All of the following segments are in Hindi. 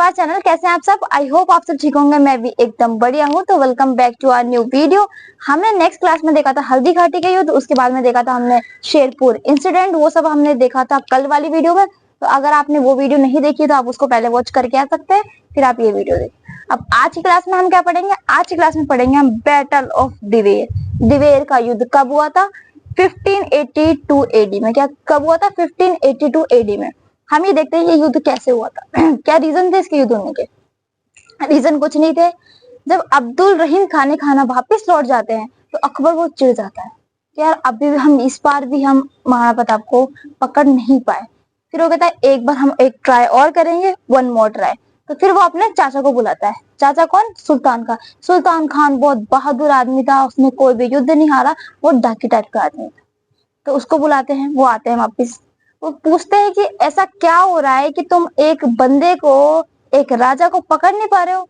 Our channel. कैसे हैं आप सब? आई होप आप सब ठीक होंगे। मैं भी एकदम बढ़िया हूँ। तो welcome back to our new video. हमने नेक्स्ट क्लास में देखा था हल्दी घाटी का युद्ध, उसके बाद में देखा था हमने शेरपुर इंसिडेंट, वो सब हमने देखा था कल वाली वीडियो में। तो अगर आपने वो वीडियो नहीं देखी तो आप उसको पहले वॉच करके आ सकते हैं, फिर आप ये वीडियो देखिए। अब आज की क्लास में हम क्या पढ़ेंगे? आज की क्लास में पढ़ेंगे हम बैटल ऑफ दिवेर। दिवेर का युद्ध कब हुआ था? 1582 एडी में। क्या कब हुआ था? 1582 एडी में। हम ये देखते हैं ये युद्ध कैसे हुआ था। क्या रीजन थे इसके युद्ध होने के? रीजन कुछ नहीं थे। जब अब्दुल रहीम खान खाना वापिस लौट जाते हैं तो अकबर वो चिढ़ जाता है कि यार अभी भी हम इस बार भी हम महाराणा प्रताप को पकड़ नहीं पाए। फिर वो कहता है एक बार हम एक ट्राई और करेंगे, वन मोर ट्राई। तो फिर वो अपने चाचा को बुलाता है। चाचा कौन? सुल्तान खान। सुल्तान खान बहुत बहादुर आदमी था, उसने कोई भी युद्ध नहीं हारा, वो डाकू टाइप का आदमी था। तो उसको बुलाते हैं, वो आते हैं वापिस। वो पूछते हैं कि ऐसा क्या हो रहा है कि तुम एक बंदे को, एक राजा को पकड़ नहीं पा रहे हो?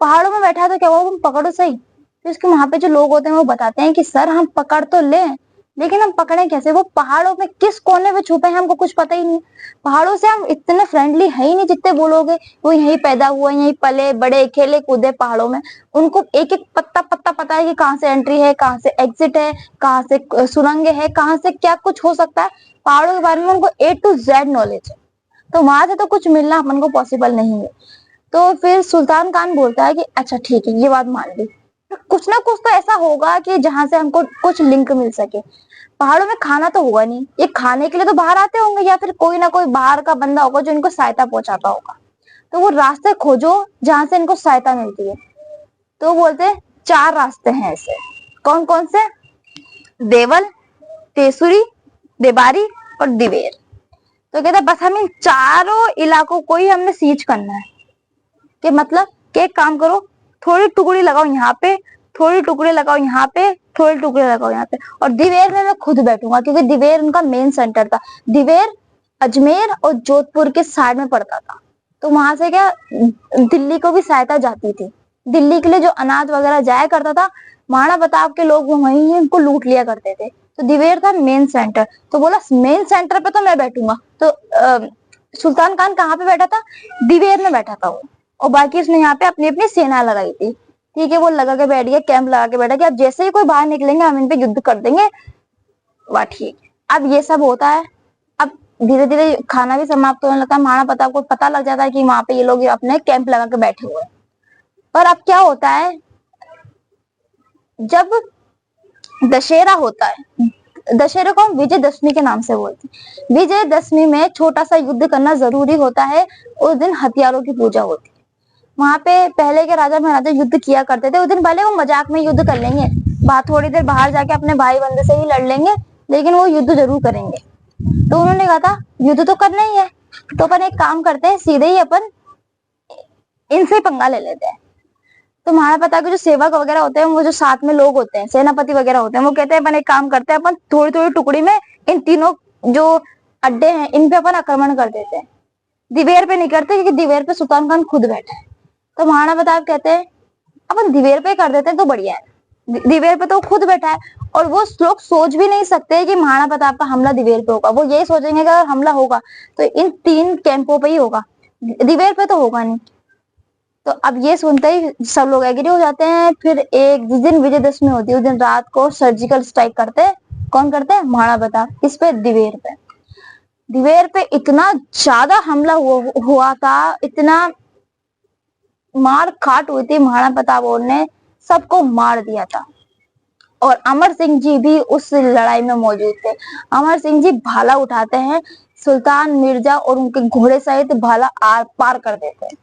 पहाड़ों में बैठा है तो क्या हुआ, तुम पकड़ो सही। तो इसके वहां पे जो लोग होते हैं वो बताते हैं कि सर हम पकड़ तो लें, लेकिन हम पकड़े कैसे? वो पहाड़ों में किस कोने में छुपे हैं हमको कुछ पता ही नहीं। पहाड़ों से हम इतने फ्रेंडली है ही नहीं जितने बोलोगे। वो यहीं पैदा हुआ, यहीं पले बड़े, खेले कूदे पहाड़ों में। उनको एक एक पत्ता पत्ता पता है कि कहाँ से एंट्री है, कहाँ से एग्जिट है, कहाँ से सुरंग है, कहाँ से क्या कुछ हो सकता है। पहाड़ों के बारे में उनको A to Z नॉलेज है। तो वहां से तो कुछ मिलना अपन को पॉसिबल नहीं है। तो फिर सुल्तान खान बोलता है कि अच्छा ठीक है, ये बात मान ली। कुछ ना कुछ तो ऐसा होगा कि जहां से हमको कुछ लिंक मिल सके। पहाड़ों में खाना तो होगा नहीं, ये खाने के लिए तो बाहर आते होंगे, या फिर कोई ना कोई बाहर का बंदा होगा जो इनको सहायता पहुंचाता होगा। तो वो रास्ते खोजो जहां से इनको सहायता मिलती है। तो बोलते हैं 4 रास्ते हैं ऐसे। कौन कौन से? देवल, तेसुरी, देबारी और दिवेर। तो कहता बस हम इन चारों इलाकों को ही हमने सीज करना है। कि मतलब कि एक काम करो, थोड़ी टुकड़ी लगाओ यहाँ पे, थोड़ी टुकड़ी लगाओ यहाँ पे, थोड़ी टुकड़ी लगाओ यहाँ पे, और दिवेर में मैं खुद बैठूंगा, क्योंकि दिवेर उनका मेन सेंटर था। दिवेर अजमेर और जोधपुर के साइड में पड़ता था। तो वहां से क्या दिल्ली को भी सहायता जाती थी। दिल्ली के लिए जो अनाज वगैरह जाया करता था, महाराणा प्रताप के लोग वहीं ही उनको लूट लिया करते थे। तो दिवेर था मेन सेंटर। तो बोला मेन सेंटर पे तो मैं बैठूंगा। तो सुल्तान खान कहाँ पे बैठा था? दिवेर में बैठा था वो। और बाकी उसने यहाँ पे अपनी अपनी सेना लगाई थी। ठीक है, वो लगा के बैठ गया, कैंप लगा के बैठा कि अब जैसे ही कोई बाहर निकलेंगे हम इन पे युद्ध कर देंगे। वाह ठीक है। अब ये सब होता है। अब धीरे धीरे खाना भी समाप्त होने लगता है। महाराणा प्रताप को पता लग जाता है कि वहां पे ये लोग अपने कैंप लगा के बैठे हुए हैं। पर अब क्या होता है, जब दशहरा होता है, दशहरे को हम विजयदशमी के नाम से बोलते हैं। विजयदशमी में छोटा सा युद्ध करना जरूरी होता है। उस दिन हथियारों की पूजा होती है। वहां पे पहले के राजा महाराजा युद्ध किया करते थे। उस दिन भले वो मजाक में युद्ध कर लेंगे, बात थोड़ी देर बाहर जाके अपने भाई बंधु से ही लड़ लेंगे, लेकिन वो युद्ध जरूर करेंगे। तो उन्होंने कहा था युद्ध तो करना ही है, तो अपन एक काम करते हैं, सीधे ही अपन इनसे पंगा ले लेते हैं। तो महाराणा प्रताप के जो सेवक वगैरह होते हैं, वो जो साथ में लोग होते हैं, सेनापति वगैरह होते हैं, वो कहते हैं अपन एक काम करते हैं, अपन थोड़ी थोड़ी टुकड़ी में इन तीनों जो अड्डे हैं इन पे अपन आक्रमण कर देते हैं। दिवेर पे नहीं करते, क्योंकि दिवेर पे सुल्तान खान खुद बैठे हैं। तो महाराणा प्रताप कहते हैं अपन दिवेर पे कर देते हैं तो बढ़िया है। दिवेर पे तो खुद बैठा है, और वो लोग सोच भी नहीं सकते कि महाराणा प्रताप का हमला दिवेर पे होगा। वो यही सोचेंगे कि अगर हमला होगा तो इन 3 कैंपों पे ही होगा, दिवेर पे तो होगा नहीं। तो अब ये सुनते ही सब लोग एग्री हो जाते हैं। फिर एक जिस दिन विजयदशमी होती है उस दिन रात को सर्जिकल स्ट्राइक करते हैं। कौन करते हैं? महाराणा प्रताप। इस पे दिवेर पे। दिवेर पे इतना ज्यादा हमला हुआ था, इतना मार काट हुई थी, महाराणा प्रताप ने सबको मार दिया था। और अमर सिंह जी भी उस लड़ाई में मौजूद थे। अमर सिंह जी भाला उठाते हैं, सुल्तान मिर्जा और उनके घोड़े सहित भाला आर पार कर देते हैं।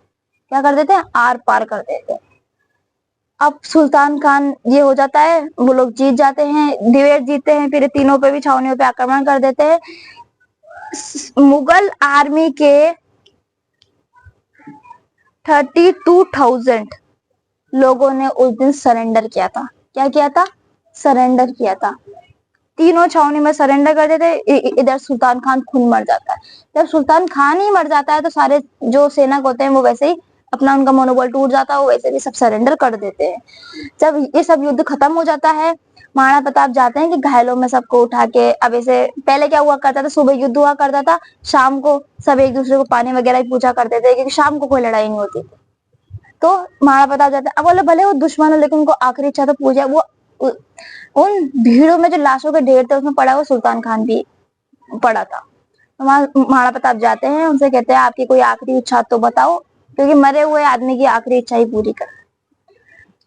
क्या कर देते हैं? आर पार कर देते हैं। अब सुल्तान खान ये हो जाता है, वो लोग जीत जाते हैं, दिवेर जीतते हैं। फिर तीनों पे भी छावनियों पे आक्रमण कर देते हैं। मुगल आर्मी के 32,000 लोगों ने उस दिन सरेंडर किया था। क्या किया था? सरेंडर किया था। तीनों छावनी में सरेंडर कर देते। इधर सुल्तान खान खुद मर जाता है। जब सुल्तान खान ही मर जाता है तो सारे जो सेना होते हैं वो वैसे ही अपना उनका मनोबल टूट जाता है, वो वैसे भी सब सरेंडर कर देते हैं। जब ये सब युद्ध खत्म हो जाता है, महाराणा प्रताप जाते हैं कि घायलों में सबको उठा के, अब ऐसे पहले क्या हुआ करता था, सुबह युद्ध हुआ करता था, शाम को सब एक दूसरे को पानी वगैरह ही पूछा करते थे, क्योंकि शाम को कोई लड़ाई नहीं होती थी। तो महाराणा प्रताप जाते हैं, अब बोले भले वो दुश्मन है लेकिन उनको आखिरी इच्छा तो पूजा। वो उन भीड़ों में जो लाशों के ढेर थे उसमें पड़ा हुआ सुल्तान खान भी पड़ा था। तो महाराणा प्रताप जाते हैं, उनसे कहते हैं आपकी कोई आखिरी इच्छा तो बताओ, क्योंकि मरे हुए आदमी की आखिरी इच्छा ही पूरी कर।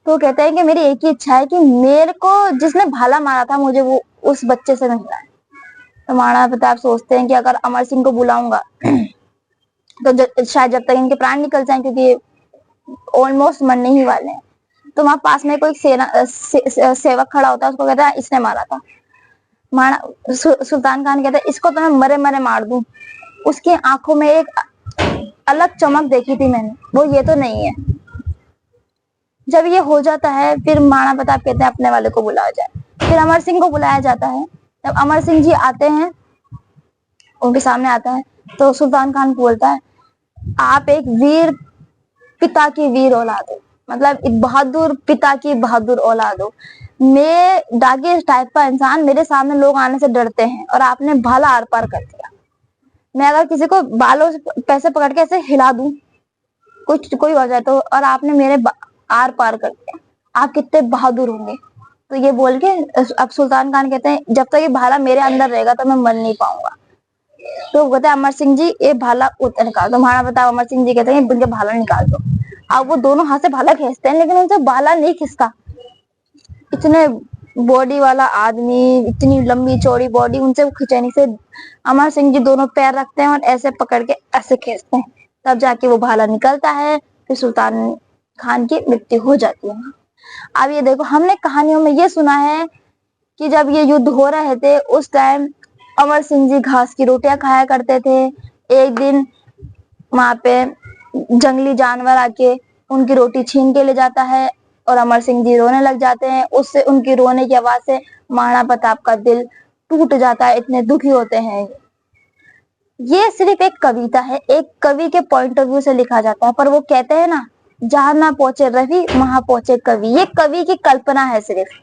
तो कहते हैं कि मेरी एक ही इच्छा है कि मेरे को जिसने भाला मारा था मुझे वो उस बच्चे से मिलना है। तो महाराणा प्रताप सोचते हैं कि अगर अमर सिंह को बुलाऊंगा तो शायद जब तक इनके प्राण निकल जाएं, क्योंकि ऑलमोस्ट मरने ही वाले हैं। तो वहां पास में कोई सेवक खड़ा होता है, उसको कहता है इसने मारा था। सुल्तान खान कहता है इसको तो मैं मरे मरे मार दूं। उसकी आंखों में एक अलग चमक देखी थी मैंने, वो ये तो नहीं है। जब ये हो जाता है फिर महाराणा प्रताप कहते हैं अपने वाले को बुलाया जाए। फिर अमर सिंह को बुलाया जाता है। जब अमर सिंह जी आते हैं, उनके सामने आता है, तो सुल्तान खान बोलता है आप एक वीर पिता की वीर औलाद हो, मतलब एक बहादुर पिता की बहादुर औलाद हो। मैं डागे टाइप का इंसान, मेरे सामने लोग आने से डरते हैं और आपने भाला आर पार कर दिया। मैं अगर किसी को बालों से पैसे पकड़ के ऐसे हिला दूं, कुछ कोई हो जाए तो, और आपने मेरे आर पार कर दिया, आप कितने बहादुर होंगे। तो ये बोल के अब सुल्तान खान कहते हैं जब तक ये भाला मेरे अंदर रहेगा तो मैं मर नहीं पाऊंगा। तो कहते हैं अमर सिंह जी ये भाला निकाल दो। महाराणा प्रताप अमर सिंह जी कहते हैं इनके भाला निकाल दो। अब वो दोनों हाथ से भाला खींचते हैं लेकिन उनसे भाला नहीं खिंचता। इतने बॉडी वाला आदमी, इतनी लंबी चौड़ी बॉडी, उनसे वो खिंचाने से अमर सिंह जी दोनों पैर रखते हैं और ऐसे पकड़ के ऐसे खींचते हैं, तब जाके वो भाला निकलता है। फिर सुल्तान खान की मृत्यु हो जाती है। अब ये देखो, हमने कहानियों में ये सुना है कि जब ये युद्ध हो रहे थे उस टाइम अमर सिंह जी घास की रोटियां खाया करते थे। एक दिन वहां पे जंगली जानवर आके उनकी रोटी छीन के ले जाता है और अमर सिंह जी रोने लग जाते हैं। उससे उनकी रोने की आवाज से महाराणा प्रताप का दिल टूट जाता है, इतने दुखी होते हैं। ये सिर्फ एक कविता है, एक कवि के पॉइंट ऑफ व्यू से लिखा जाता है, पर वो कहते हैं ना जहां ना पहुंचे रवि वहां पहुंचे कवि। ये कवि की कल्पना है, सिर्फ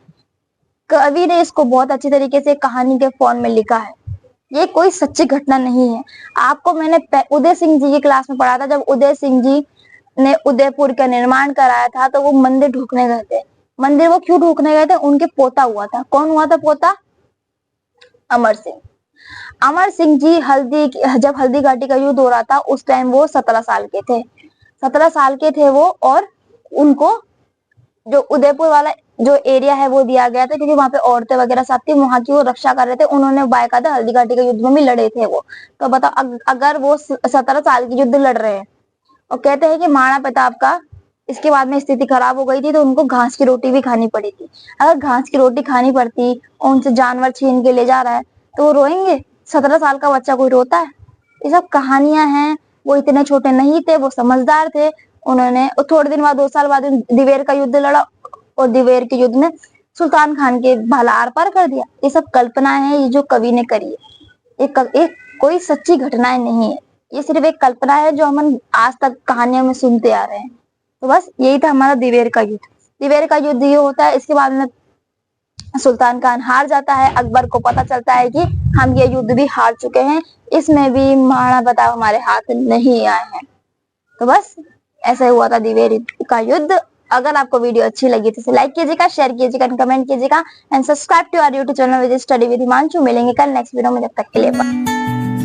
कवि ने इसको बहुत अच्छी तरीके से कहानी के फॉर्म में लिखा है। ये कोई सच्ची घटना नहीं है। आपको मैंने उदय सिंह जी की क्लास में पढ़ा था, जब उदय सिंह जी ने उदयपुर का निर्माण कराया था तो वो मंदिर ढूंढने गए थे। मंदिर वो क्यों ढूंढने गए थे? उनके पोता हुआ था। कौन हुआ था पोता? अमर सिंह। अमर सिंह जी जब हल्दी घाटी का युद्ध हो रहा था उस टाइम वो 17 साल के थे। 17 साल के थे वो, और उनको जो उदयपुर वाला जो एरिया है वो दिया गया था, क्योंकि वहां पे औरतें वगैरह साथ थी, वहां की वो रक्षा कर रहे थे। उन्होंने बाकायदा हल्दी घाटी के युद्ध में भी लड़े थे वो। तो बताओ अगर वो 17 साल की युद्ध लड़ रहे हैं और कहते हैं कि महाराणा प्रताप का इसके बाद में स्थिति खराब हो गई थी तो उनको घास की रोटी भी खानी पड़ी थी। अगर घास की रोटी खानी पड़ती और उनसे जानवर छीन के ले जा रहा है तो वो रोएंगे? 17 साल का बच्चा कोई रोता है? ये सब कहानियां हैं। वो इतने छोटे नहीं थे, वो समझदार थे। उन्होंने थोड़े दिन बाद 2 साल बाद दिवेर का युद्ध लड़ा और दिवेर के युद्ध में सुल्तान खान के भाला आर पार कर दिया। ये सब कल्पना है, ये जो कवि ने करी है। एक कोई सच्ची घटनाएं नहीं है, ये सिर्फ एक कल्पना है जो हम आज तक कहानियों में सुनते आ रहे हैं। तो बस यही था हमारा दिवेर का युद्ध। दिवेर का युद्ध ये होता है, इसके बाद में सुल्तान खान हार जाता है। अकबर को पता चलता है कि हम ये युद्ध भी हार चुके हैं, इसमें भी महाराणा प्रताप हमारे हाथ नहीं आए हैं। तो बस ऐसा हुआ था दिवेर का युद्ध। अगर आपको वीडियो अच्छी लगी तो इसे लाइक कीजिएगा, शेयर कीजिएगा, कमेंट कीजिएगा and subscribe to our YouTube channel with study with Himanshu. मिलेंगे कल नेक्स्ट वीडियो में, जब तक के लिए बाय।